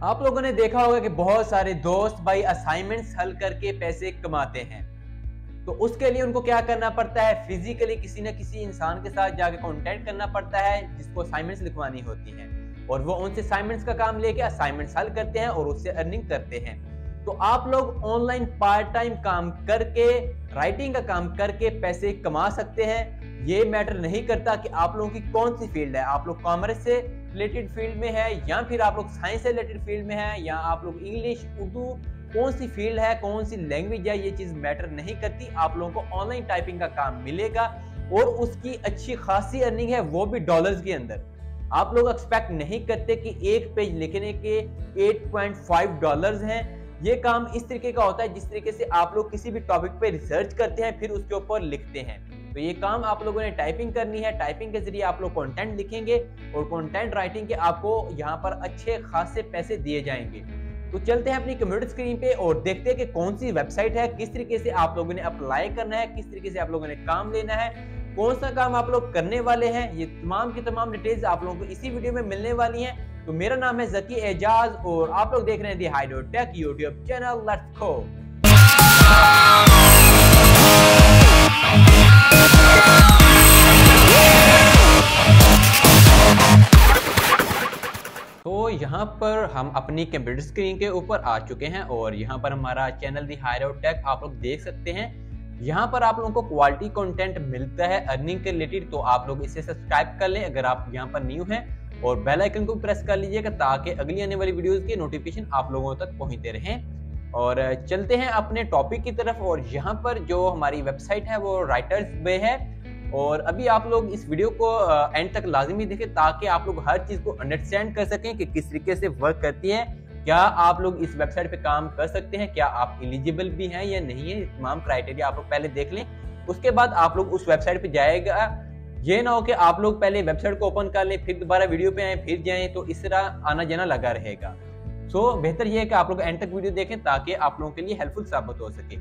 आप लोगों ने देखा होगा कि बहुत सारे दोस्त भाई असाइनमेंट्स हल करके पैसे कमाते हैं। तो उसके लिए उनको क्या करना पड़ता है, फिजिकली किसी न किसी इंसान के साथ जाके कांटेक्ट करना पड़ता है जिसको असाइनमेंट्स लिखवानी होती हैं, और वो उनसे असाइनमेंट्स का काम लेके असाइनमेंट्स हल करते हैं और उससे अर्निंग करते हैं। तो आप लोग ऑनलाइन पार्ट टाइम काम करके, राइटिंग का काम करके पैसे कमा सकते हैं। ये मैटर नहीं करता कि आप लोगों की कौन सी फील्ड है, आप लोग कॉमर्स से रिलेटेड फील्ड में है या फिर आप लोग साइंस से रिलेटेड फील्ड में है या आप लोग इंग्लिश, उर्दू, कौन सी फील्ड है, कौन सी लैंग्वेज है, ये चीज मैटर नहीं करती। आप लोगों को ऑनलाइन टाइपिंग का काम मिलेगा और उसकी अच्छी खासी अर्निंग है, वो भी डॉलर्स के अंदर। आप लोग एक्सपेक्ट नहीं करते कि एक पेज लिखने के 8.5 डॉलर्स हैं। ये काम इस तरीके का होता है जिस तरीके से आप लोग किसी भी टॉपिक पे रिसर्च करते हैं फिर उसके ऊपर लिखते हैं। तो ये काम आप लोगों ने टाइपिंग करनी है। टाइपिंग के जरिए आप लोग कंटेंट लिखेंगे और कंटेंट राइटिंग के आपको यहाँ पर अच्छे खासे पैसे दिए जाएंगे। तो चलते हैं अपनी कंप्यूटर स्क्रीन पे और देखते हैं कि कौन सी वेबसाइट है, किस तरीके से आप लोगों ने अप्लाई करना है, किस तरीके से आप लोगों ने काम लेना है, कौन सा काम आप लोग करने वाले हैं। ये तमाम की तमाम डिटेल्स आप लोगों को इसी वीडियो में मिलने वाली हैं। तो मेरा नाम है ज़की एजाज और आप लोग देख रहे हैं the hided tech YouTube channel. Let's go. तो यहाँ पर हम अपनी कंप्यूटर स्क्रीन के ऊपर आ चुके हैं और यहाँ पर हमारा चैनल दी हाइडेड टेक आप लोग देख सकते हैं। यहाँ पर आप लोगों को क्वालिटी कंटेंट मिलता है अर्निंग के रिलेटेड, तो आप लोग इसे सब्सक्राइब कर लें अगर आप यहाँ पर न्यू हैं, और बेल आइकन को प्रेस कर लीजिएगा ताकि अगली आने वाली वीडियोस की नोटिफिकेशन आप लोगों तक पहुंचते रहें। और चलते हैं अपने टॉपिक की तरफ। और यहाँ पर जो हमारी वेबसाइट है वो राइटर्स बे है, और अभी आप लोग इस वीडियो को एंड तक लाजमी देखें ताकि आप लोग हर चीज को अंडरस्टैंड कर सकें कि किस तरीके से वर्क करती है। क्या आप लोग इस वेबसाइट पे काम कर सकते हैं, क्या आप एलिजिबल भी हैं या नहीं है, तमाम क्राइटेरिया आप लोग पहले देख लें। उसके बाद आप लोग उस वेबसाइट पे जाएगा। ये ना हो कि आप लोग पहले वेबसाइट को ओपन कर लें फिर दोबारा वीडियो पे आए फिर जाएं, तो इस तरह आना जाना लगा रहेगा। सो बेहतर ये है कि आप लोग एंड तक वीडियो देखें ताकि आप लोगों के लिए हेल्पफुल साबित हो सके।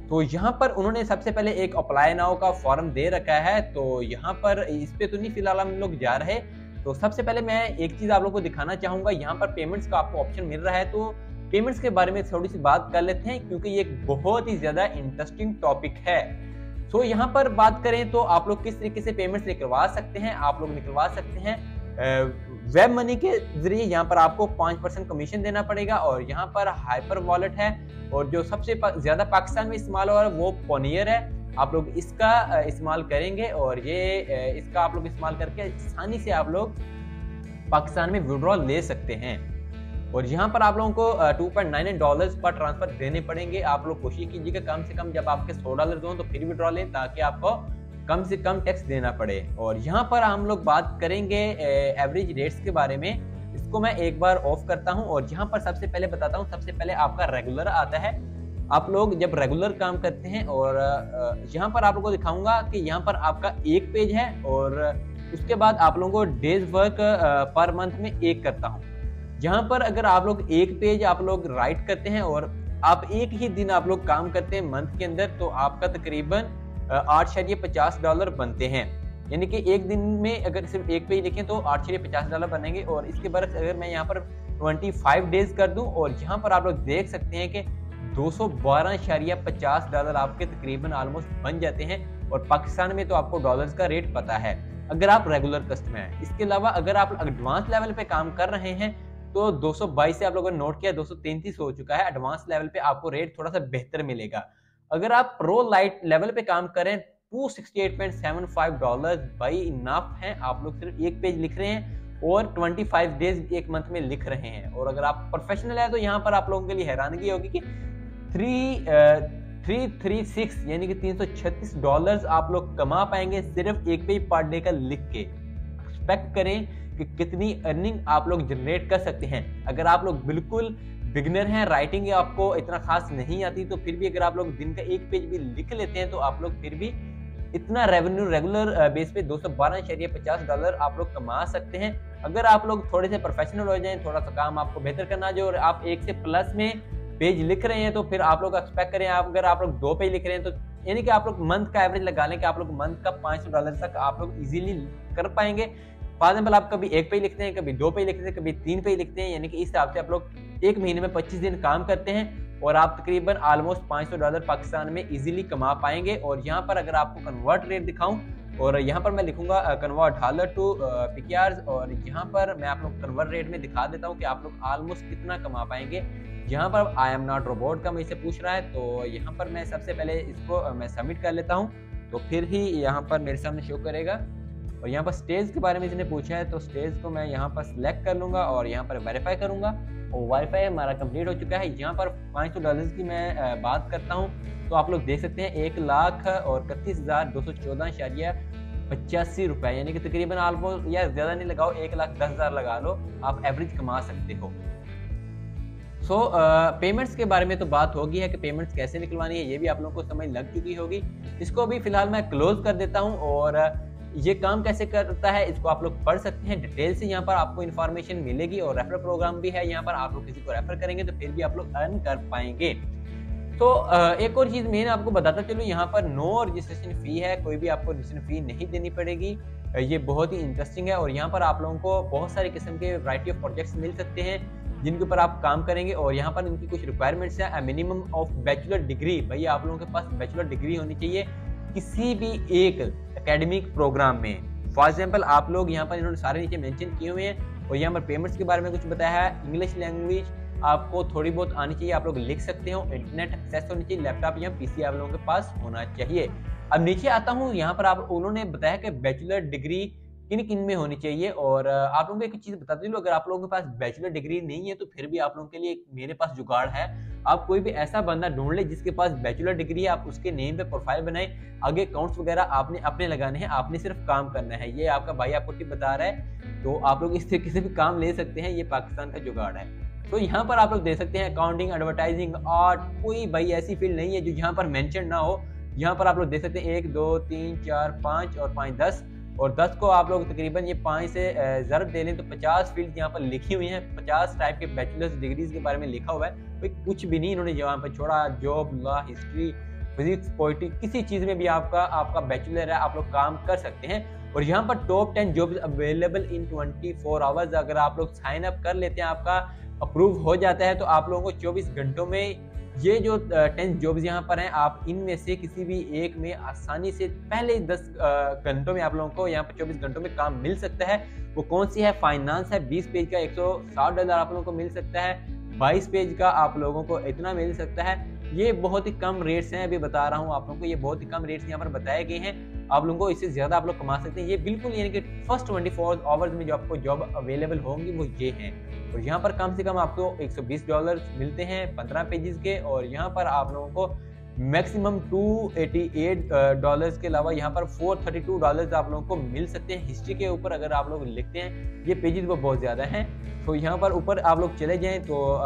तो यहाँ पर उन्होंने सबसे पहले एक अप्लाई नाउ का फॉर्म दे रखा है, तो यहाँ पर इस पे तो नहीं फिलहाल हम लोग जा रहे। तो सबसे पहले मैं एक चीज आप लोगों को दिखाना चाहूंगा। यहाँ पर पेमेंट्स का आपको ऑप्शन मिल रहा है, तो पेमेंट्स के बारे में थोड़ी सी बात कर लेते हैं क्योंकि ये एक बहुत ही ज्यादा इंटरेस्टिंग टॉपिक है। तो यहाँ पर बात करें तो आप लोग किस तरीके से पेमेंट्स निकलवा सकते हैं। आप लोग निकलवा सकते हैं वेब मनी के जरिए। यहाँ पर आपको 5% कमीशन देना पड़ेगा, और यहाँ पर हाइपर वॉलेट है, और जो सबसे ज्यादा पाकिस्तान में इस्तेमाल हो रहा है वो पोनियर है। आप लोग इसका इस्तेमाल करेंगे और ये इसका आप लोग इस्तेमाल करके आसानी से आप लोग पाकिस्तान में विड्रॉल ले सकते हैं। और यहाँ पर आप लोगों को 2.99 डॉलर्स पर ट्रांसफर देने पड़ेंगे। आप लोग कोशिश कीजिएगा कम से कम जब आपके 100 डॉलर हो तो फिर विड्रॉ लें ताकि आपको कम से कम टैक्स देना पड़े। और यहाँ पर हम लोग बात करेंगे एवरेज रेट्स के बारे में। इसको मैं एक बार ऑफ करता हूँ और यहाँ पर सबसे पहले बताता हूँ। सबसे पहले आपका रेगुलर आता है। आप लोग जब रेगुलर काम करते हैं, और यहाँ पर आप लोगों को दिखाऊंगा कि यहाँ पर आपका एक पेज है और उसके बाद आप लोगों को डेज वर्क पर मंथ में एक करता हूँ। यहाँ पर अगर आप लोग एक पेज आप लोग राइट करते हैं और आप एक ही दिन आप लोग काम करते हैं मंथ के अंदर, तो आपका तकरीबन 8.50 डॉलर बनते हैं। यानी कि एक दिन में अगर सिर्फ एक पेज लिखें तो 8.50 डॉलर बनेंगे। और इसके बरक्स अगर मैं यहाँ पर 25 डेज कर दूं, और यहाँ पर आप लोग देख सकते हैं कि 212.50 डॉलर आपके तकरीबन ऑलमोस्ट बन जाते हैं। और पाकिस्तान में तो आपको डॉलर्स का रेट पता है अगर आप रेगुलर कस्टमर हैं। इसके अलावा अगर आप एडवांस लेवल पे काम कर रहे हैं तो 222 से आप लोगों ने नोट किया 233 हो चुका है। एडवांस लेवल पे आपको रेट थोड़ा सा बेहतर मिलेगा। अगर आप प्रो लाइट लेवल पे काम करें 268.75 डॉलर भाई इनफ है। आप लोग सिर्फ एक पेज लिख रहे हैं और 25 डेज एक मंथ में लिख रहे हैं। और अगर आप प्रोफेशनल है तो यहाँ पर आप लोगों के लिए हैरानगी होगी कि 336 यानी कि 336 डॉलर्स आप लोग कमा पाएंगे सिर्फ एक पेज पर डे का लिख के। एक्सपेक्ट करें कि कितनी अर्निंग आप लोग जनरेट कर सकते हैं। अगर आप लोग बिल्कुल बिगनर हैं, राइटिंग आपको इतना खास नहीं आती, तो फिर भी अगर आप लोग दिन का एक पेज भी लिख लेते हैं तो आप लोग फिर भी इतना रेवेन्यू रेगुलर बेस पे 212.50 डॉलर आप लोग कमा सकते हैं। अगर आप लोग थोड़े से प्रोफेशनल हो जाएं, थोड़ा सा काम आपको बेहतर करना जो, और आप एक से प्लस में पेज लिख रहे हैं तो फिर आप लोग एक्सपेक्ट करें अगर आप लोग 2 पेज लिख रहे हैं तो यानी कि आप लोग मंथ का एवरेज लगा लें कि आप लोग मंथ का 500 डॉलर तक आप लोग इजीली कर पाएंगे। फॉर एग्जाम्पल आप कभी 1 पेज लिखते हैं, कभी 2 पेज लिखते हैं, कभी 3 पेज लिखते हैं, यानी कि इस हिसाब से आप लोग एक महीने में 25 दिन काम करते हैं और आप तकरीबन ऑलमोस्ट $500 पाकिस्तान में इजीली कमा पाएंगे। और यहाँ पर अगर आपको कन्वर्ट रेट दिखाऊं और यहाँ पर मैं लिखूंगा कन्वर्ट डॉलर टू PKRs और यहाँ पर मैं आप लोग कन्वर्ट रेट में दिखा देता हूँ कि आप लोग ऑलमोस्ट कितना कमा पाएंगे। यहाँ पर आई एम नॉट रोबोट का मुझसे पूछ रहा है, तो यहाँ पर मैं सबसे पहले इसको मैं सबमिट कर लेता हूँ, तो फिर ही यहाँ पर मेरे सामने शो करेगा। और यहाँ पर स्टेज के बारे में इसने पूछा है, तो स्टेज को मैं यहाँ पर सिलेक्ट कर लूँगा और यहाँ पर वेरीफाई करूँगा और वाईफाई हमारा कंप्लीट हो चुका है। यहाँ पर $500 की मैं बात करता हूँ तो आप लोग देख सकते हैं 1,31,214.85 रुपए, यानी कि तकरीबन ऑलमोस्ट या ज़्यादा नहीं लगाओ 1,10,000 लगा लो, आप एवरेज कमा सकते हो। पेमेंट्स के बारे में तो बात होगी है कि पेमेंट्स कैसे निकलवानी है, ये भी आप लोगों को समझ लग चुकी होगी। इसको अभी फिलहाल मैं क्लोज कर देता हूँ और ये काम कैसे करता है इसको आप लोग पढ़ सकते हैं डिटेल से, यहाँ पर आपको इन्फॉर्मेशन मिलेगी। और रेफरल प्रोग्राम भी है, यहाँ पर आप लोग किसी को रेफर करेंगे तो फिर भी आप लोग अर्न कर पाएंगे। तो एक और चीज मैं आपको बताता चलूँ, यहाँ पर नो रजिस्ट्रेशन फी है, कोई भी आपको रजिस्ट्रेशन फी नहीं देनी पड़ेगी। ये बहुत ही इंटरेस्टिंग है और यहाँ पर आप लोगों को बहुत सारे किस्म के वैरायटी ऑफ प्रोजेक्ट्स मिल सकते हैं जिनके ऊपर आप काम करेंगे। और यहाँ पर इनकी कुछ रिक्वायरमेंट्स है, मिनिमम ऑफ बैचलर डिग्री, भाई आप लोगों के पास बैचलर डिग्री होनी चाहिए किसी भी एक एकेडमिक प्रोग्राम में। फॉर एग्जाम्पल आप लोग यहाँ पर इन्होंने सारे नीचे मेंशन किए हुए हैं। और यहाँ पर पेमेंट्स के बारे में कुछ बताया है, इंग्लिश लैंग्वेज आपको थोड़ी बहुत आनी चाहिए, आप लोग लिख सकते हो, इंटरनेट एक्सेस होनी चाहिए, लैपटॉप या PC आप लोगों के पास होना चाहिए। अब नीचे आता हूँ, यहाँ पर आप उन्होंने बताया कि बैचलर डिग्री किन किन में होनी चाहिए। और आप लोगों को एक चीज बताती हूँ, अगर आप लोगों के पास बैचलर डिग्री नहीं है तो फिर भी आप लोगों के लिए मेरे पास जुगाड़ है। आप कोई भी ऐसा बंदा ढूंढ ले जिसके पास बैचलर डिग्री है, आप उसके नेम पे प्रोफाइल बनाए, आगे अकाउंट्स वगैरह आपने अपने लगाने हैं, आपने सिर्फ काम करना है। ये आपका भाई आपको टिप बता रहा है, तो आप लोग इस तरीके से भी काम ले सकते हैं, ये पाकिस्तान का जुगाड़ है। तो यहाँ पर आप लोग देख सकते हैं अकाउंटिंग, एडवर्टाइजिंग, आर्ट, कोई भाई ऐसी फील्ड नहीं है जो यहाँ पर मेंशन ना हो। यहाँ पर आप लोग देख सकते हैं 1 2 3 4 5 और 5 10 और 10 को आप लोग तकरीबन ये 5 से ज़रब दे लें तो 50 फील्ड यहाँ पर लिखी हुई हैं, 50 टाइप के बैचलर्स डिग्रीज के बारे में लिखा हुआ है। भाई कुछ भी नहीं इन्होंने यहाँ पर छोड़ा, job, law, history, physics, poetry, किसी चीज़ में भी आपका बैचलर है, आप लोग काम कर सकते हैं। और यहाँ पर top 10 jobs available in 24 hours, अगर आप लोग साइन अप कर लेते हैं, आपका अप्रूव हो जाता है तो आप लोगों को 24 घंटों में ये जो 10 जॉब्स यहाँ पर हैं, आप इनमें से किसी भी एक में आसानी से पहले 10 घंटों में आप लोगों को यहाँ पर 24 घंटों में काम मिल सकता है। वो कौन सी है? फाइनेंस है, 20 पेज का $160 आप लोगों को मिल सकता है, 22 पेज का आप लोगों को इतना मिल सकता है। ये बहुत ही कम रेट्स हैं, अभी बता रहा हूँ आप लोगों को, ये बहुत ही कम रेट्स यहाँ पर बताए गए हैं। आप लोगों को इससे ज्यादा आप लोग कमा सकते हैं। ये बिल्कुल यानी कि फर्स्ट 24 आवर्स में जो आपको जॉब अवेलेबल होंगी वो ये हैं। और यहाँ पर कम से कम आपको $120 मिलते हैं 15 पेजेस के। और यहाँ पर आप लोगों को मैक्सिमम $288 के अलावा यहाँ पर $432 आप लोगों को मिल सकते हैं हिस्ट्री के ऊपर। अगर आप लोग लिखते हैं ये पेजेस वो बहुत ज़्यादा हैं, तो यहाँ पर ऊपर आप लोग चले जाएँ तो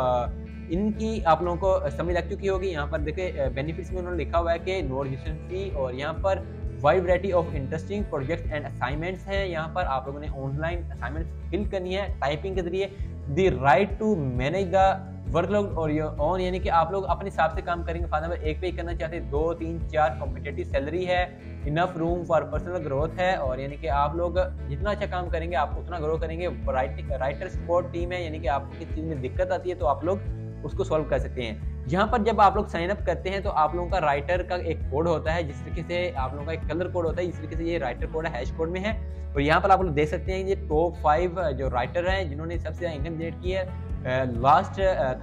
इनकी आप लोगों को समझ लग चुकी होगी। यहाँ पर देखिए बेनिफिट्स में उन्होंने लिखा हुआ है कि नो रजिस्ट्रेशन फी, और यहाँ पर wide variety of interesting projects and assignments हैं। यहाँ पर आप लोगों ने ऑनलाइन असाइनमेंट्स फिल करनी है टाइपिंग के जरिए। The right to manage the workload और योर ओन, यानी कि आप लोग अपने हिसाब से काम करेंगे। फॉर एग्जाम्पल एक पे करना चाहते हैं, 2 3 4 कॉम्पिटिटिव सैलरी है, enough room for personal growth है। और यानी कि आप लोग जितना अच्छा काम करेंगे आप उतना ग्रो करेंगे। राइटर सपोर्ट टीम है, यानी कि आपको किस चीज़ में दिक्कत आती है तो आप लोग उसको सॉल्व कर सकते हैं। यहाँ पर जब आप लोग साइन अप करते हैं तो आप लोगों का राइटर का एक कोड होता है, जिस तरीके से आप लोगों का एक कलर कोड होता है, इस तरीके से ये राइटर कोड है, हैश कोड में है। और यहाँ पर आप लोग देख सकते हैं ये टॉप 5 जो राइटर हैं जिन्होंने सबसे ज्यादा इनकम जनरेट की है लास्ट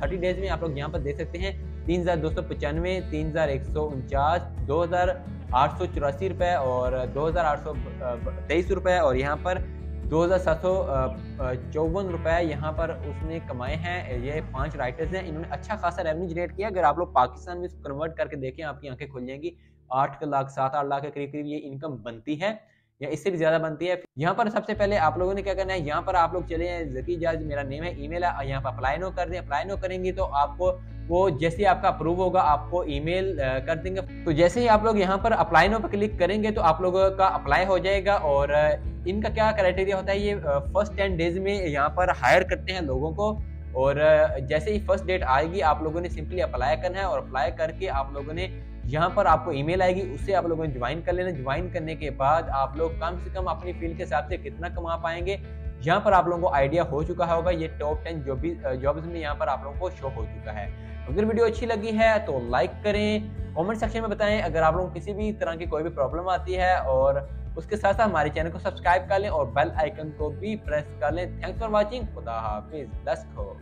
30 डेज में। आप लोग यहाँ पर देख सकते हैं 3295, 3149, 2884 रुपए और 2823 रुपए, और यहाँ पर 2754 रुपए यहाँ पर उसने कमाए हैं। ये 5 राइटर्स हैं, इन्होंने अच्छा खासा रेवेन्यू जनरेट किया। अगर आप लोग पाकिस्तान में इसको कन्वर्ट करके देखें आपकी आंखें खुल जाएंगी। 8 लाख 7-8 लाख के करीब करीब ये इनकम बनती है, या इससे भी ज्यादा बनती है। यहाँ पर सबसे पहले आप लोगों ने क्या करना है, यहाँ पर आप लोग चले जाएं, ज़की इजाज़ मेरा नेम है, ईमेल है, यहाँ पर अप्लाई नो कर दें। अप्लाई नो करेंगे तो आपको वो जैसे ही आपका अप्रूव होगा आपको ईमेल कर देंगे। तो जैसे ही आप लोग यहाँ पर अप्लाई नो पर क्लिक करेंगे तो आप लोगों का अप्लाई हो जाएगा। और इनका क्या क्राइटेरिया होता है, ये फर्स्ट 10 डेज में यहाँ पर हायर करते हैं लोगों को। और जैसे ही फर्स्ट डेट आएगी आप लोगों ने सिंपली अप्लाई करना है, और अप्लाई करके आप लोगों ने यहाँ पर आपको ईमेल आएगी, उससे आप लोगों ने ज्वाइन कर लेना। ज्वाइन करने के बाद आप लोग कम से कम अपनी फील्ड के हिसाब से कितना कमा पाएंगे यहाँ पर आप लोगों को आइडिया हो चुका होगा ये टॉप 10 जॉब्स में यहाँ पर आप लोगों को शो हो चुका है। अगर वीडियो अच्छी लगी है तो लाइक करें, कमेंट सेक्शन में बताएं अगर आप लोगों को किसी भी तरह की कोई भी प्रॉब्लम आती है, और उसके साथ साथ हमारे चैनल को सब्सक्राइब कर लें और बेल आइकन को भी प्रेस कर लें। Thanks for watching. खुदा हाफिज। Let's go.